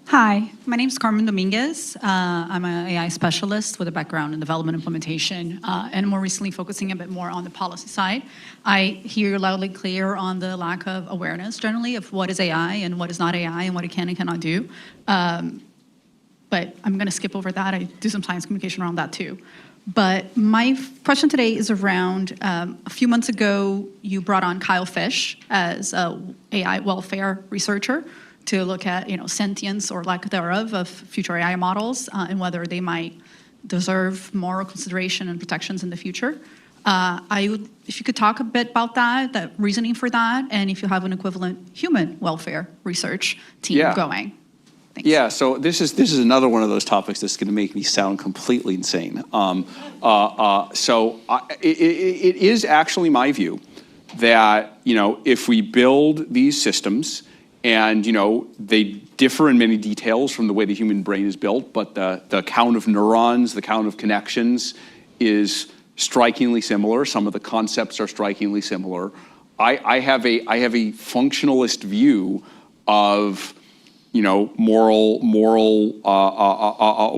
Hi, my name is Carmen Dominguez. I'm an AI specialist with a background in development implementation, and more recently focusing a bit more on the policy side. I hear you loudly clear on the lack of awareness generally of what is AI and what is not AI and what it can and cannot do. But but I'm going to skip over that. I do some science communication around that too. But my question today is around, a few months ago, you brought on Kyle Fish as an AI welfare researcher to look at, sentience or lack thereof of future AI models and whether they might deserve moral consideration and protections in the future. If you could talk a bit about that reasoning for that, and if you have an equivalent human welfare research team going. Thanks. Yeah, so this is another one of those topics that's going to make me sound completely insane. It is actually my view that if we build these systems and they differ in many details from the way the human brain is built, but the count of neurons, the count of connections is strikingly similar. Some of the concepts are strikingly similar. I have a functionalist view of moral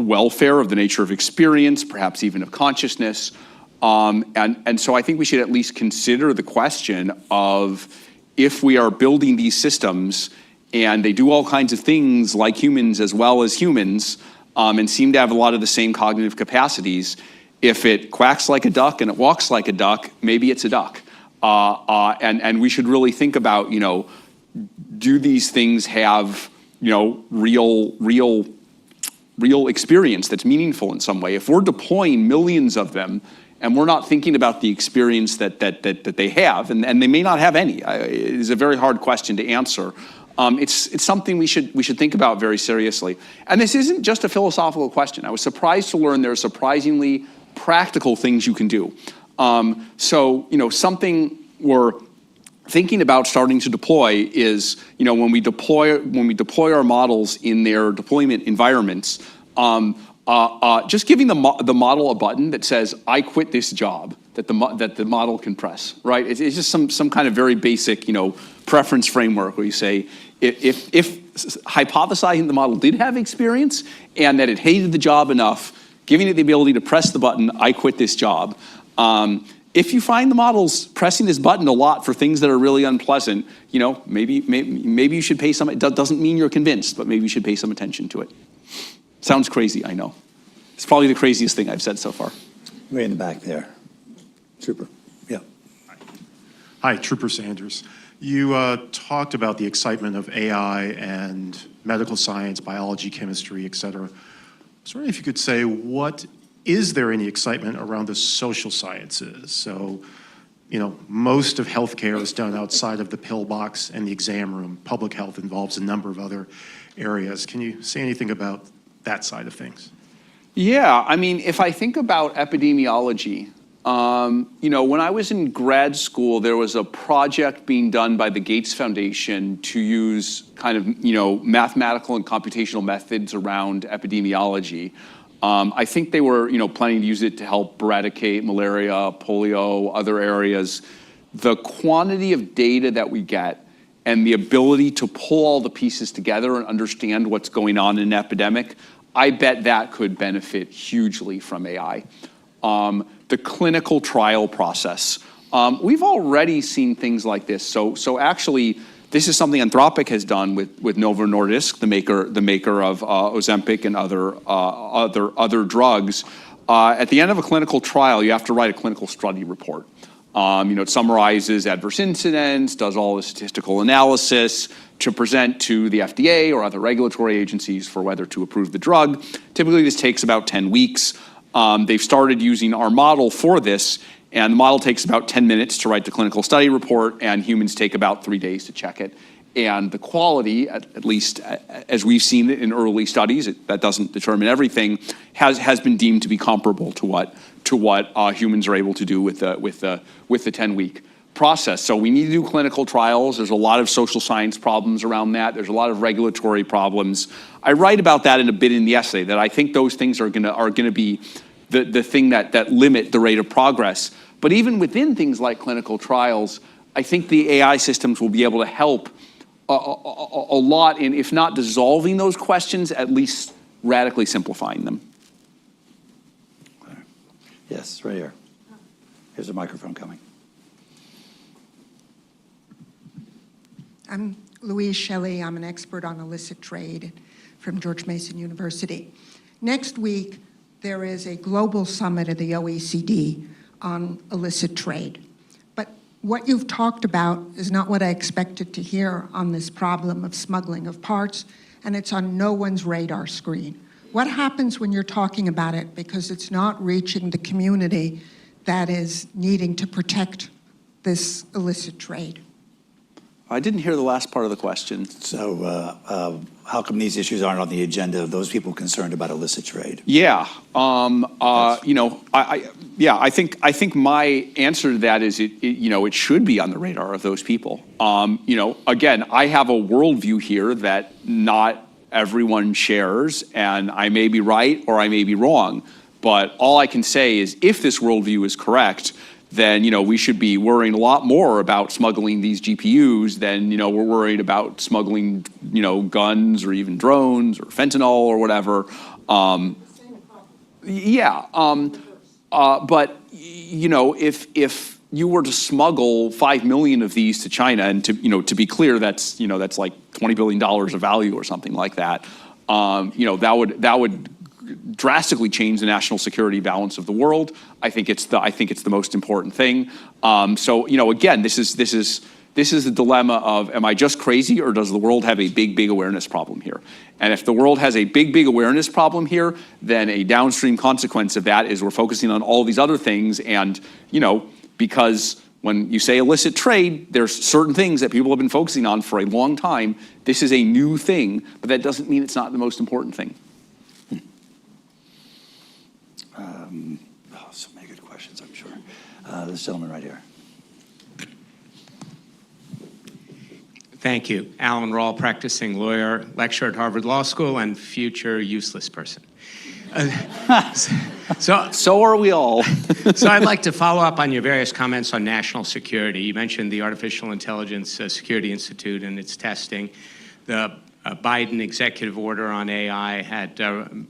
welfare of the nature of experience, perhaps even of consciousness. And so I think we should at least consider the question of if we are building these systems and they do all kinds of things like humans as well as humans and seem to have a lot of the same cognitive capacities, if it quacks like a duck and it walks like a duck, maybe it's a duck. And we should really think about, do these things have real experience that's meaningful in some way? If we're deploying millions of them and we're not thinking about the experience that they have, and they may not have any, it is a very hard question to answer. It's something we should think about very seriously. And this isn't just a philosophical question. I was surprised to learn there are surprisingly practical things you can do. Something we're thinking about starting to deploy is, when we deploy our models in their deployment environments, just giving the model a button that says, "I quit this job," that the model can press, right? It's just some kind of very basic, preference framework where you say, if hypothesizing the model did have experience and that it hated the job enough, giving it the ability to press the button, "I quit this job." If you find the model's pressing this button a lot for things that are really unpleasant, maybe you should pay some. It doesn't mean you're convinced, but maybe you should pay some attention to it. Sounds crazy, I know. It's probably the craziest thing I've said so far. Way in the back there. Trooper. Yeah. Hi, Trooper Sanders. You talked about the excitement of AI and medical science, biology, chemistry, et cetera. I was wondering if you could say, is there any excitement around the social sciences? So, most of healthcare is done outside of the pill box and the exam room. Public health involves a number of other areas. Can you say anything about that side of things? Yeah, if I think about epidemiology, when I was in grad school, there was a project being done by the Gates Foundation to use kind of, mathematical and computational methods around epidemiology. I think they were, planning to use it to help eradicate malaria, polio, other areas. The quantity of data that we get and the ability to pull all the pieces together and understand what's going on in an epidemic, I bet that could benefit hugely from AI. The clinical trial process. We've already seen things like this. So actually, this is something Anthropic has done with Novo Nordisk, the maker of Ozempic and other drugs. At the end of a clinical trial, you have to write a clinical study report. It summarizes adverse incidents, does all the statistical analysis to present to the FDA or other regulatory agencies for whether to approve the drug. Typically, this takes about 10 weeks. They've started using our model for this, and the model takes about 10 minutes to write the clinical study report, and humans take about 3 days to check it. And the quality, at least as we've seen it in early studies, that doesn't determine everything, has been deemed to be comparable to what humans are able to do with the 10-week process. So we need to do clinical trials. There's a lot of social science problems around that. There's a lot of regulatory problems. I write about that in a bit in the essay, that I think those things are gonna be the thing that limit the rate of progress. But even within things like clinical trials, I think the AI systems will be able to help a lot in, if not dissolving those questions, at least radically simplifying them. Yes, right here. Here's a microphone coming. I'm Louise Shelley. I'm an expert on illicit trade. from George Mason University. Next week, there is a global summit of the OECD on illicit trade. But what you've talked about is not what I expected to hear on this problem of smuggling of parts, and it's on no one's radar screen. What happens when you're talking about it because it's not reaching the community that is needing to protect this illicit trade? I didn't hear the last part of the question. So how come these issues aren't on the agenda of those people concerned about illicit trade? Yeah, I think my answer to that is it should be on the radar of those people. Again, I have a worldview here that not everyone shares, and I may be right or I may be wrong, but all I can say is if this worldview is correct, then we should be worrying a lot more about smuggling these GPUs than we're worried about smuggling guns or even drones or fentanyl or whatever. But if you were to smuggle 5 million of these to China, and to be clear, that's like $20 billion of value or something like that. That would drastically change the national security balance of the world. I think it's the most important thing. So again, this is the dilemma of, am I just crazy or does the world have a big awareness problem here? And if the world has a big awareness problem here, then a downstream consequence of that is we're focusing on all these other things. And because when you say illicit trade, there's certain things that people have been focusing on for a long time. This is a new thing, but that doesn't mean it's not the most important thing. So many good questions, I'm sure. This gentleman right here. Thank you. Alan Rawl, practicing lawyer, lecturer at Harvard Law School, and future useless person. So are we all. So I'd like to follow up on your various comments on national security. You mentioned the Artificial Intelligence Security Institute and its testing. The Biden executive order on AI had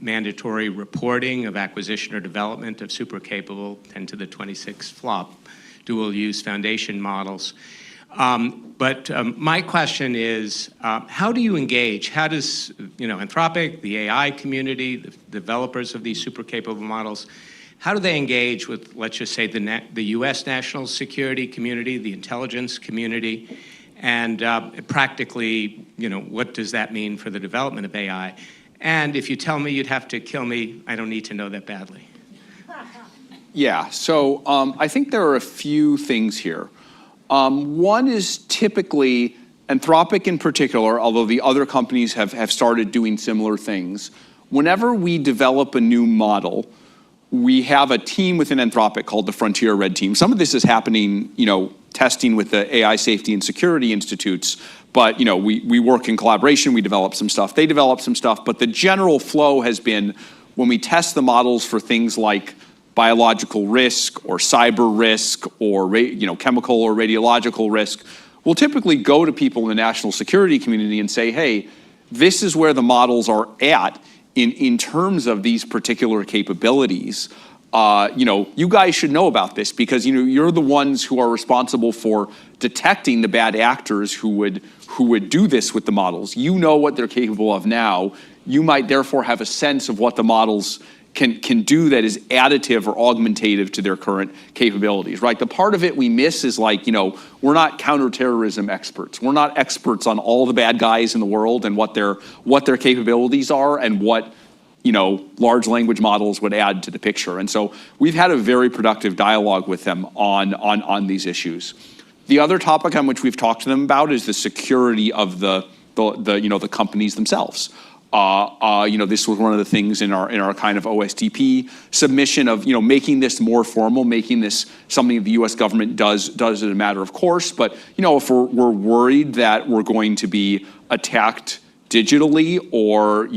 mandatory reporting of acquisition or development of super capable 10 to the 26 flop dual-use foundation models. But my question is, how do you engage? How does Anthropic, the AI community, the developers of these super capable models, how do they engage with, let's just say, the U.S. national security community, the intelligence community? And practically, what does that mean for the development of AI? And if you tell me you'd have to kill me, I don't need to know that badly. Yeah, so I think there are a few things here. One is typically, Anthropic in particular, although the other companies have started doing similar things, whenever we develop a new model, we have a team within Anthropic called the Frontier Red Team. Some of this is happening, testing with the AI Safety and Security Institutes, but we work in collaboration, we develop some stuff, they develop some stuff, but the general flow has been when we test the models for things like biological risk or cyber risk or chemical or radiological risk, we'll typically go to people in the national security community and say, hey, this is where the models are at in terms of these particular capabilities. You guys should know about this because you're the ones who are responsible for detecting the bad actors who would do this with the models. You know what they're capable of now. You might therefore have a sense of what the models can do that is additive or augmentative to their current capabilities, right? The part of it we miss is we're not counterterrorism experts. We're not experts on all the bad guys in the world and what their capabilities are and what large language models would add to the picture. And so we've had a very productive dialogue with them on these issues. The other topic on which we've talked to them about is the security of the companies themselves. This was one of the things in our kind of OSTP submission of making this more formal, making this something the U.S. government does as a matter of course. But if we're worried that we're going to be attacked digitally or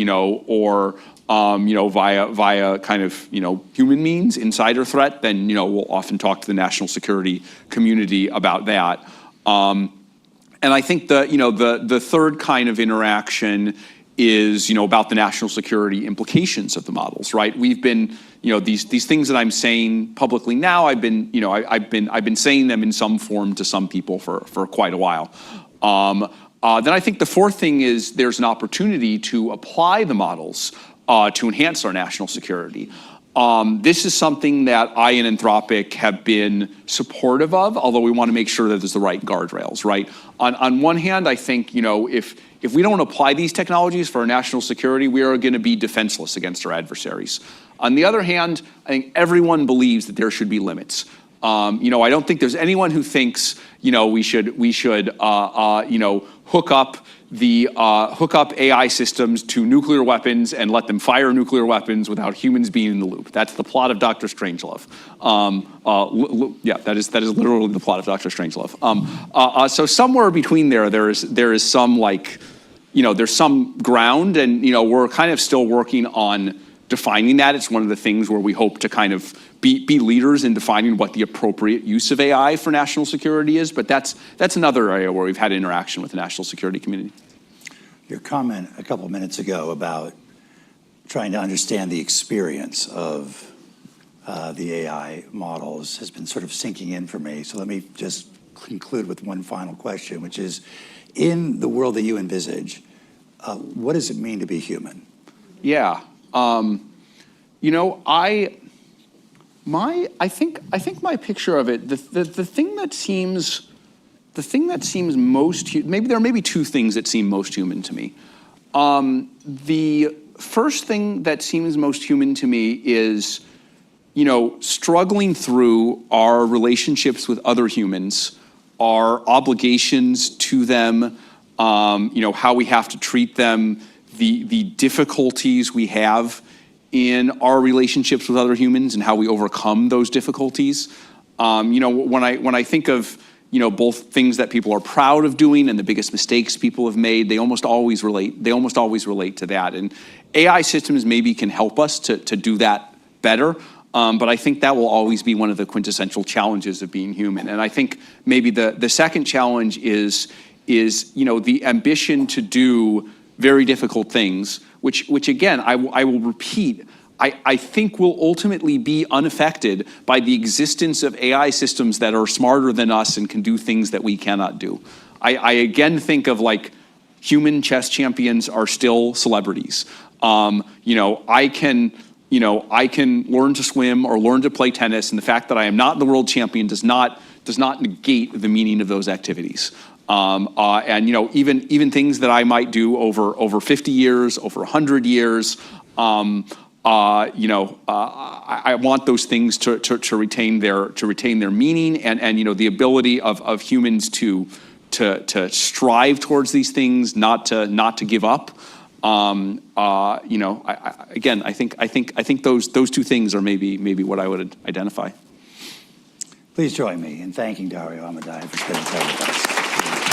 via kind of human means, insider threat, then we'll often talk to the national security community about that. And I think the third kind of interaction is about the national security implications of the models, right? We've been these things that I'm saying publicly now. I've been saying them in some form to some people for quite a while. Then I think the fourth thing is there's an opportunity to apply the models to enhance our national security. This is something that I and Anthropic have been supportive of, although we want to make sure that there's the right guardrails, right? On one hand, I think, if we don't apply these technologies for our national security, we are going to be defenseless against our adversaries. On the other hand, I think everyone believes that there should be limits. I don't think there's anyone who thinks, we should hook up AI systems to nuclear weapons and let them fire nuclear weapons without humans being in the loop. That's the plot of Dr. Strangelove. That is literally the plot of Dr. Strangelove. So somewhere between there is some there's some ground, and we're kind of still working on defining that. It's one of the things where we hope to kind of be leaders in defining what the appropriate use of AI for national security is, but that's another area where we've had interaction with the national security community. Your comment a couple minutes ago about trying to understand the experience of the AI models has been sort of sinking in for me. So let me just conclude with one final question, which is, in the world that you envisage, what does it mean to be human? Yeah. I think my picture of it, the thing that seems most, maybe there may be two things that seem most human to me. The first thing that seems most human to me is, struggling through our relationships with other humans, our obligations to them, how we have to treat them, the difficulties we have in our relationships with other humans and how we overcome those difficulties. When I think of, both things that people are proud of doing and the biggest mistakes people have made, they almost always relate to that. And AI systems maybe can help us to do that better. But I think that will always be one of the quintessential challenges of being human. And I think maybe the second challenge is the ambition to do very difficult things, which again, I will repeat, I think will ultimately be unaffected by the existence of AI systems that are smarter than us and can do things that we cannot do. I again think of human chess champions are still celebrities. I can learn to swim or learn to play tennis, and the fact that I am not the world champion does not negate the meaning of those activities. And even things that I might do over 50 years, over 100 years, I want those things to retain their meaning and the ability of humans to strive towards these things, not to give up. I think those two things are maybe what I would identify. Please join me in thanking Dario Amadei for spending time with us.